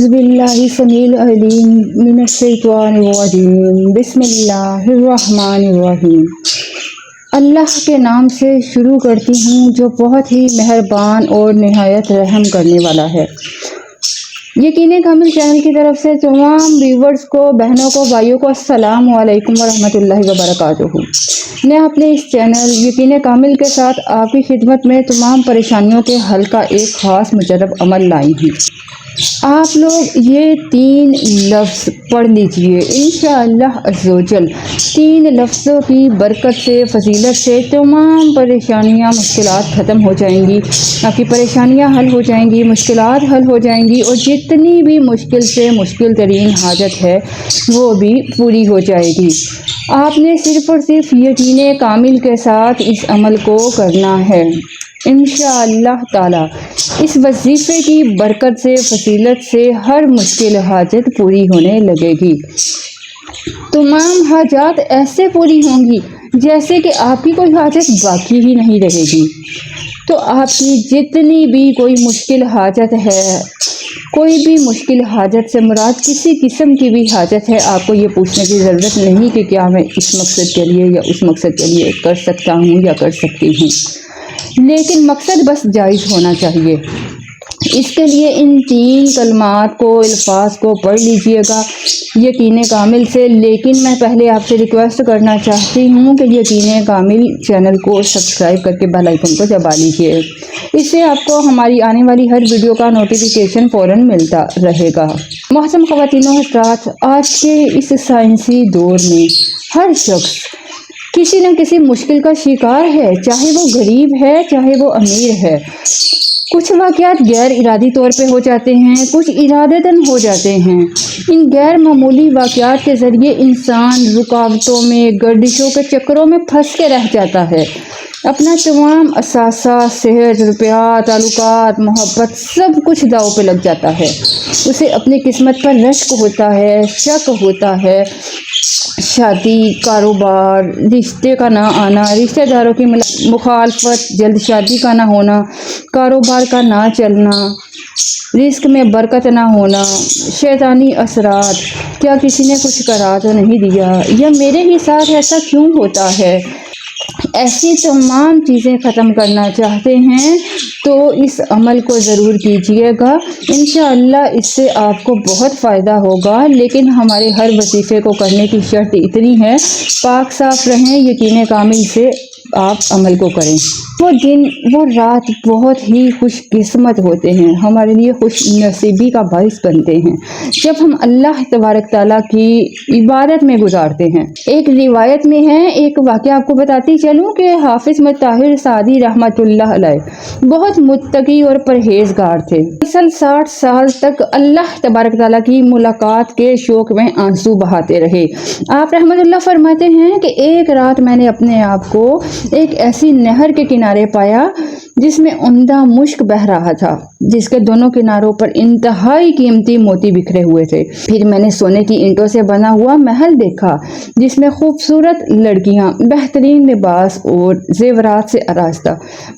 باللہ السمیع العلیم من الشیطان الرجیم بسم اللہ الرحمن الرحیم۔ اللہ کے نام سے شروع کرتی ہوں جو بہت ہی مہربان اور نہایت رحم کرنے والا ہے۔ یقین کامل چینل کی طرف سے تمام ویورز کو، بہنوں کو، بھائیوں کو السلام علیکم ورحمۃ اللہ وبرکاتہ۔ میں اپنے اس چینل یقین کامل کے ساتھ آپ کی خدمت میں تمام پریشانیوں کے حل کا ایک خاص مجرب عمل لائی ہوں۔ آپ لوگ یہ 3 لفظ پڑھ لیجئے، انشاءاللہ عزوجل 3 لفظوں کی برکت سے، فضیلت سے تمام پریشانیاں، مشکلات ختم ہو جائیں گی، آپ کی پریشانیاں حل ہو جائیں گی، مشکلات حل ہو جائیں گی، اور جتنی بھی مشکل سے مشکل ترین حاجت ہے وہ بھی پوری ہو جائے گی۔ آپ نے صرف اور صرف یقین کامل کے ساتھ اس عمل کو کرنا ہے۔ انشاءاللہ تعالی اس وظیفے کی برکت سے، فضیلت سے ہر مشکل حاجت پوری ہونے لگے گی۔ تمام حاجات ایسے پوری ہوں گی جیسے کہ آپ کی کوئی حاجت باقی ہی نہیں رہے گی۔ تو آپ کی جتنی بھی کوئی مشکل حاجت ہے، کوئی بھی مشکل حاجت سے مراد کسی قسم کی بھی حاجت ہے، آپ کو یہ پوچھنے کی ضرورت نہیں کہ کیا میں اس مقصد کے لیے یا اس مقصد کے لیے کر سکتا ہوں یا کر سکتی ہوں، لیکن مقصد بس جائز ہونا چاہیے۔ اس کے لیے ان 3 کلمات کو، الفاظ کو پڑھ لیجئے گا یقین کامل سے۔ لیکن میں پہلے آپ سے ریکویسٹ کرنا چاہتی ہوں کہ یقین کامل چینل کو سبسکرائب کر کے بیل آئیکن کو دبا لیجئے، اس سے آپ کو ہماری آنے والی ہر ویڈیو کا نوٹیفیکیشن فوراً ملتا رہے گا۔ محترم خواتین و حضرات، آج کے اس سائنسی دور میں ہر شخص کسی نہ کسی مشکل کا شکار ہے، چاہے وہ غریب ہے، چاہے وہ امیر ہے۔ کچھ واقعات غیر ارادی طور پہ ہو جاتے ہیں، کچھ ارادتاً ہو جاتے ہیں۔ ان غیر معمولی واقعات کے ذریعے انسان رکاوٹوں میں، گردشوں کے چکروں میں پھنس کے رہ جاتا ہے۔ اپنا تمام اثاثہ، صحت، روپیہ، تعلقات، محبت سب کچھ داؤ پہ لگ جاتا ہے۔ اسے اپنی قسمت پر رشک ہوتا ہے، شک ہوتا ہے۔ شادی، کاروبار، رشتے کا نہ آنا، رشتہ داروں کی مخالفت، جلد شادی کا نہ ہونا، کاروبار کا نہ چلنا، رزق میں برکت نہ ہونا، شیطانی اثرات، کیا کسی نے کچھ کرا تو نہیں دیا، یا میرے ہی ساتھ ایسا کیوں ہوتا ہے، ایسی تمام چیزیں ختم کرنا چاہتے ہیں تو اس عمل کو ضرور کیجیے گا۔ انشاءاللہ اس سے آپ کو بہت فائدہ ہوگا، لیکن ہمارے ہر وظیفے کو کرنے کی شرط اتنی ہے، پاک صاف رہیں، یقین کامل سے آپ عمل کو کریں۔ وہ دن، وہ رات بہت ہی خوش قسمت ہوتے ہیں، ہمارے لیے خوش نصیبی کا باعث بنتے ہیں جب ہم اللہ تبارک تعالیٰ کی عبادت میں گزارتے ہیں۔ ایک روایت میں ہے، ایک واقعہ آپ کو بتاتی چلوں کہ حافظ طاہر سعدی رحمۃ اللہ علیہ بہت متقی اور پرہیزگار تھے۔ 60 سال تک اللہ تبارک تعالیٰ کی ملاقات کے شوق میں آنسو بہاتے رہے۔ آپ رحمۃ اللہ فرماتے ہیں کہ ایک رات میں نے اپنے آپ کو ایک ایسی نہر کے کنارے پایا جس میں عمدہ مشک بہہ رہا تھا، جس کے دونوں کناروں پر انتہائی قیمتی موتی بکھرے ہوئے تھے۔ پھر میں نے سونے کی اینٹوں سے بنا ہوا محل دیکھا جس میں خوبصورت لڑکیاں بہترین لباس اور زیورات سے آراستہ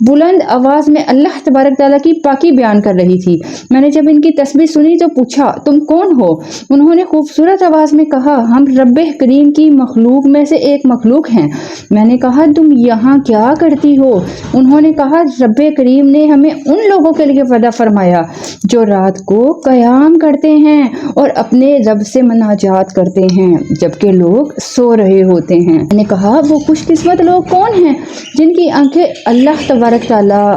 بلند آواز میں اللہ تبارک تعالیٰ کی پاکی بیان کر رہی تھی۔ میں نے جب ان کی تسبیح سنی تو پوچھا، تم کون ہو؟ انہوں نے خوبصورت آواز میں کہا، ہم رب کریم کی مخلوق میں سے ایک مخلوق ہیں۔ میں نے کہا، تم یہاں کیا کرتی ہو؟ انہوں نے کہا، رب کریم نے ہمیں ان لوگوں کے لیے پیدا فرمایا جو رات کو قیام کرتے ہیں اور اپنے رب سے مناجات کرتے ہیں جبکہ لوگ سو رہے ہوتے ہیں۔ میں نے کہا، وہ خوش قسمت لوگ کون ہیں جن کی آنکھیں اللہ تبارک تعالیٰ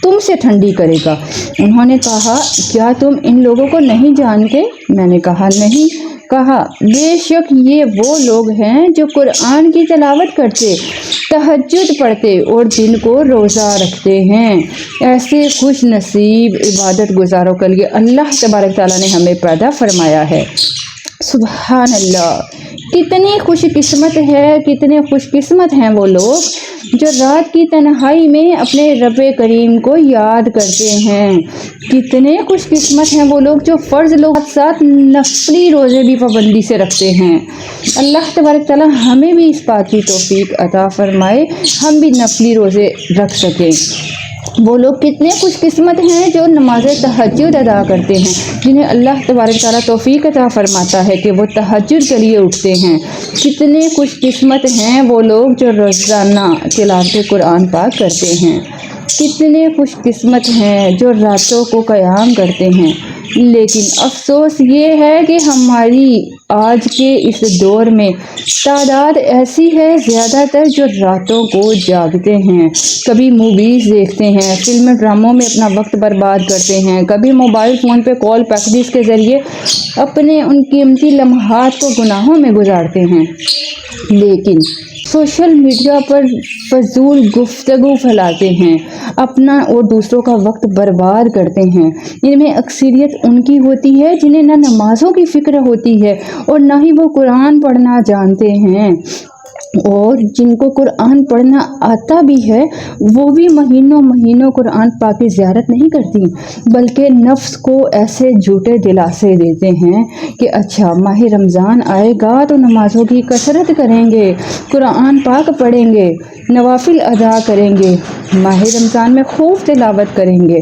تم سے ٹھنڈی کرے گا؟ انہوں نے کہا، کیا تم ان لوگوں کو نہیں جانتے؟ میں نے کہا، نہیں۔ کہا، بے شک یہ وہ لوگ ہیں جو قرآن کی تلاوت کرتے، تہجد پڑھتے اور دن کو روزہ رکھتے ہیں۔ ایسے خوش نصیب عبادت گزاروں کے لیے اللہ تبارک تعالیٰ نے ہمیں پیدا فرمایا ہے۔ سبحان اللہ، کتنی خوش قسمت ہے، کتنے خوش قسمت ہیں وہ لوگ جو رات کی تنہائی میں اپنے رب کریم کو یاد کرتے ہیں۔ کتنے خوش قسمت ہیں وہ لوگ جو فرض لوگ ساتھ نفلی روزے بھی پابندی سے رکھتے ہیں۔ اللہ تبارک تعالیٰ ہمیں بھی اس بات کی توفیق عطا فرمائے، ہم بھی نفلی روزے رکھ سکیں۔ وہ لوگ کتنے خوش قسمت ہیں جو نماز تہجد ادا کرتے ہیں، جنہیں اللہ تبارک تعالیٰ توفیق عطا فرماتا ہے کہ وہ تہجد کے لیے اٹھتے ہیں۔ کتنے خوش قسمت ہیں وہ لوگ جو روزانہ تلاوت قرآن پاک کرتے ہیں۔ کتنے خوش قسمت ہیں جو راتوں کو قیام کرتے ہیں۔ لیکن افسوس یہ ہے کہ ہماری آج کے اس دور میں تعداد ایسی ہے زیادہ تر جو راتوں کو جاگتے ہیں، کبھی موویز دیکھتے ہیں، فلم ڈراموں میں اپنا وقت برباد کرتے ہیں، کبھی موبائل فون پہ کال پریکٹس کے ذریعے اپنے ان قیمتی لمحات کو گناہوں میں گزارتے ہیں۔ لیکن سوشل میڈیا پر فضول گفتگو پھیلاتے ہیں، اپنا اور دوسروں کا وقت برباد کرتے ہیں۔ ان میں اکثریت ان کی ہوتی ہے جنہیں نہ نمازوں کی فکر ہوتی ہے اور نہ ہی وہ قرآن پڑھنا جانتے ہیں، اور جن کو قرآن پڑھنا آتا بھی ہے وہ بھی مہینوں مہینوں قرآن پاک کی زیارت نہیں کرتی، بلکہ نفس کو ایسے جھوٹے دلاسے دیتے ہیں کہ اچھا ماہ رمضان آئے گا تو نمازوں کی کثرت کریں گے، قرآن پاک پڑھیں گے، نوافل ادا کریں گے، ماہ رمضان میں خوب تلاوت کریں گے،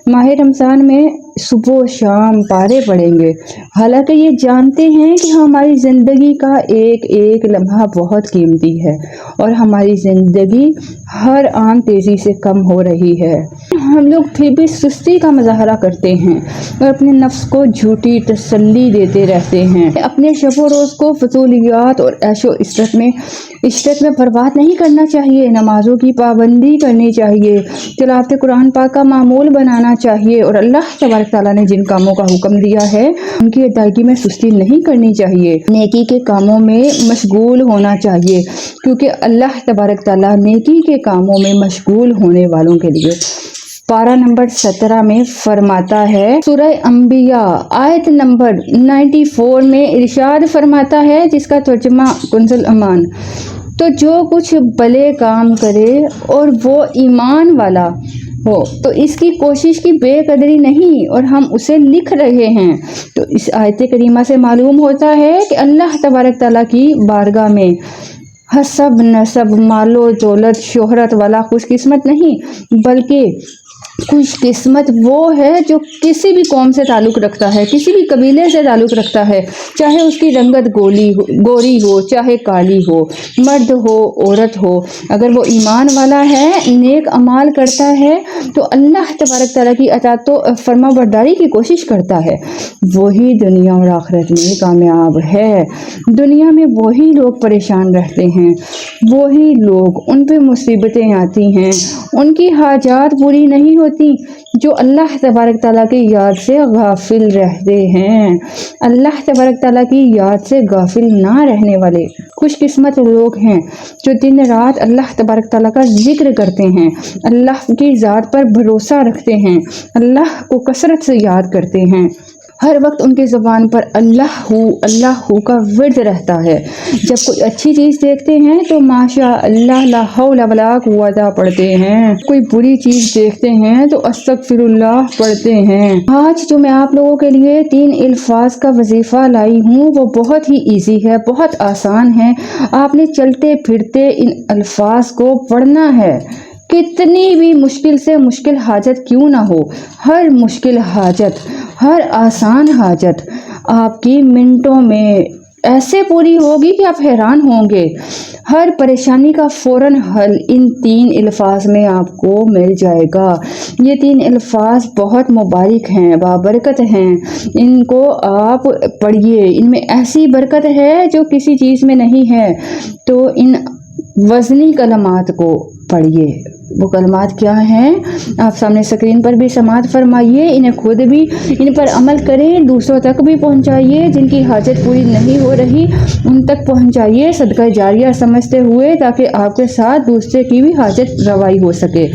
ماہ رمضان میں صبح و شام پارے پڑیں گے، حالانکہ یہ جانتے ہیں کہ ہماری زندگی کا ایک ایک لمحہ بہت قیمتی ہے اور ہماری زندگی ہر آن تیزی سے کم ہو رہی ہے۔ ہم لوگ پھر بھی سستی کا مظاہرہ کرتے ہیں اور اپنے نفس کو جھوٹی تسلی دیتے رہتے ہیں۔ اپنے شب و روز کو فضولیات اور عیش و عشرت میں برباد نہیں کرنا چاہیے، نمازوں کی پابندی کرنی چاہیے، تلاوت قرآن پاک کا معمول بنانا چاہیے، اور اللہ تبارک تعالیٰ نے جن کاموں کا حکم دیا ہے ان کی ادائیگی میں سستی نہیں کرنی چاہیے، نیکی کے کاموں میں مشغول ہونا چاہیے، کیونکہ اللہ تبارک تعالیٰ نیکی کے کاموں میں مشغول ہونے والوں کے لیے پارہ نمبر 17 میں فرماتا ہے، سورہ انبیاء آیت نمبر 94 میں ارشاد فرماتا ہے، جس کا ترجمہ کنز الامان، تو جو کچھ بھلے کام کرے اور وہ ایمان والا ہو تو اس کی کوشش کی بے قدری نہیں اور ہم اسے لکھ رہے ہیں۔ تو اس آیت کریمہ سے معلوم ہوتا ہے کہ اللہ تبارک تعالیٰ کی بارگاہ میں حسب نسب مال و دولت شہرت والا خوش قسمت نہیں، بلکہ خوش قسمت وہ ہے جو کسی بھی قوم سے تعلق رکھتا ہے، کسی بھی قبیلے سے تعلق رکھتا ہے، چاہے اس کی رنگت گوری ہو چاہے کالی ہو، مرد ہو عورت ہو، اگر وہ ایمان والا ہے، نیک اعمال کرتا ہے تو اللہ تبارک تعالیٰ کی اطاعت و فرما برداری کی کوشش کرتا ہے، وہی دنیا اور آخرت میں کامیاب ہے۔ دنیا میں وہی لوگ پریشان رہتے ہیں، وہی لوگ ان پہ مصیبتیں آتی ہیں، ان کی حاجات پوری نہیں ہوتی جو اللہ تبارک تعالیٰ کی یاد سے غافل رہتے ہیں۔ اللہ تبارک تعالیٰ کی یاد سے غافل نہ رہنے والے خوش قسمت لوگ ہیں جو دن رات اللہ تبارک تعالیٰ کا ذکر کرتے ہیں، اللہ کی ذات پر بھروسہ رکھتے ہیں، اللہ کو کثرت سے یاد کرتے ہیں، ہر وقت ان کی زبان پر اللہ ہو کا ورد رہتا ہے۔ جب کوئی اچھی چیز دیکھتے ہیں تو ماشاء اللہ لا حول ولا قوت پڑھتے ہیں، کوئی بری چیز دیکھتے ہیں تو استغفر اللہ پڑھتے ہیں۔ آج جو میں آپ لوگوں کے لیے 3 الفاظ کا وظیفہ لائی ہوں وہ بہت ہی ایزی ہے، بہت آسان ہے، آپ نے چلتے پھرتے ان الفاظ کو پڑھنا ہے، کتنی بھی مشکل سے مشکل حاجت کیوں نہ ہو، ہر مشکل حاجت، ہر آسان حاجت آپ کی منٹوں میں ایسے پوری ہوگی کہ آپ حیران ہوں گے۔ ہر پریشانی کا فوراً حل ان 3 الفاظ میں آپ کو مل جائے گا۔ یہ 3 الفاظ بہت مبارک ہیں، بابرکت ہیں، ان کو آپ پڑھیے، ان میں ایسی برکت ہے جو کسی چیز میں نہیں ہے۔ تو ان وزنی کلمات کو پڑھیے۔ وہ کلمات کیا ہیں آپ سامنے اسکرین پر بھی سماعت فرمائیے، انہیں خود بھی ان پر عمل کریں، دوسروں تک بھی پہنچائیے، جن کی حاجت پوری نہیں ہو رہی ان تک پہنچائیے صدقہ جاریہ سمجھتے ہوئے، تاکہ آپ کے ساتھ دوسرے کی بھی حاجت روائی ہو سکے۔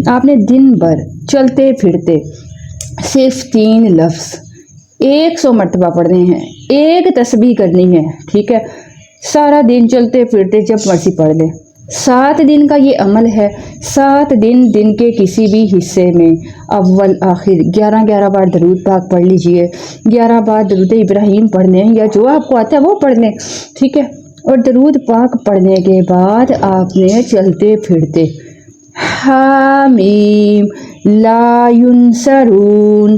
آپ نے دن بھر چلتے پھرتے صرف 3 لفظ 100 مرتبہ پڑھنے ہیں، ایک تسبیح کرنی ہے، ٹھیک ہے؟ سارا دن چلتے پھرتے جب مرضی پڑھ لیں۔ 7 دن کا یہ عمل ہے، 7 دن کے کسی بھی حصے میں اول آخر 11 بار درود پاک پڑھ لیجئے، 11 بار درود ابراہیم پڑھ لیں، یا جو آپ کو آتا ہے وہ پڑھ لیں، ٹھیک ہے؟ اور درود پاک پڑھنے کے بعد آپ نے چلتے پھرتے حامیم لا ینصرون،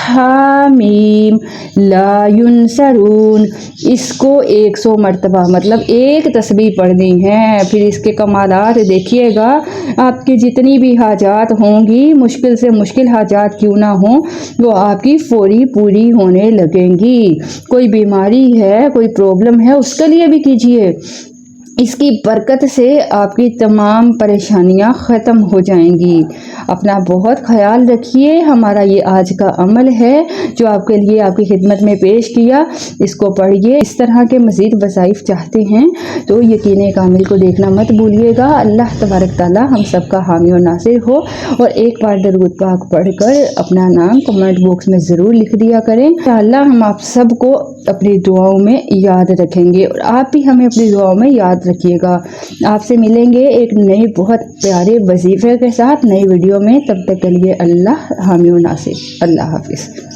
حامیم لا ینصرون، اس کو 100 مرتبہ مطلب ایک تسبیح پڑھنی ہے۔ پھر اس کے کمالات دیکھیے گا، آپ کی جتنی بھی حاجات ہوں گی، مشکل سے مشکل حاجات کیوں نہ ہوں، وہ آپ کی فوری پوری ہونے لگیں گی۔ کوئی بیماری ہے، کوئی پرابلم ہے، اس کے لیے بھی کیجیے، اس کی برکت سے آپ کی تمام پریشانیاں ختم ہو جائیں گی۔ اپنا بہت خیال رکھیے۔ ہمارا یہ آج کا عمل ہے جو آپ کے لیے آپ کی خدمت میں پیش کیا، اس کو پڑھیے۔ اس طرح کے مزید وظائف چاہتے ہیں تو یقین کامل کو دیکھنا مت بھولیے گا۔ اللہ تبارک تعالی ہم سب کا حامی و ناصر ہو، اور ایک بار درود پاک پڑھ کر اپنا نام کمنٹ باکس میں ضرور لکھ دیا کریں۔ اللہ ہم آپ سب کو اپنی دعاؤں میں یاد رکھیں گے، اور آپ بھی ہمیں اپنی دعاؤں میں یاد رکھیے گا۔ آپ سے ملیں گے ایک نئے بہت پیارے وظیفے کے ساتھ نئی ویڈیو میں، تب تک کے لیے اللہ حامی و ناصر۔ اللہ حافظ۔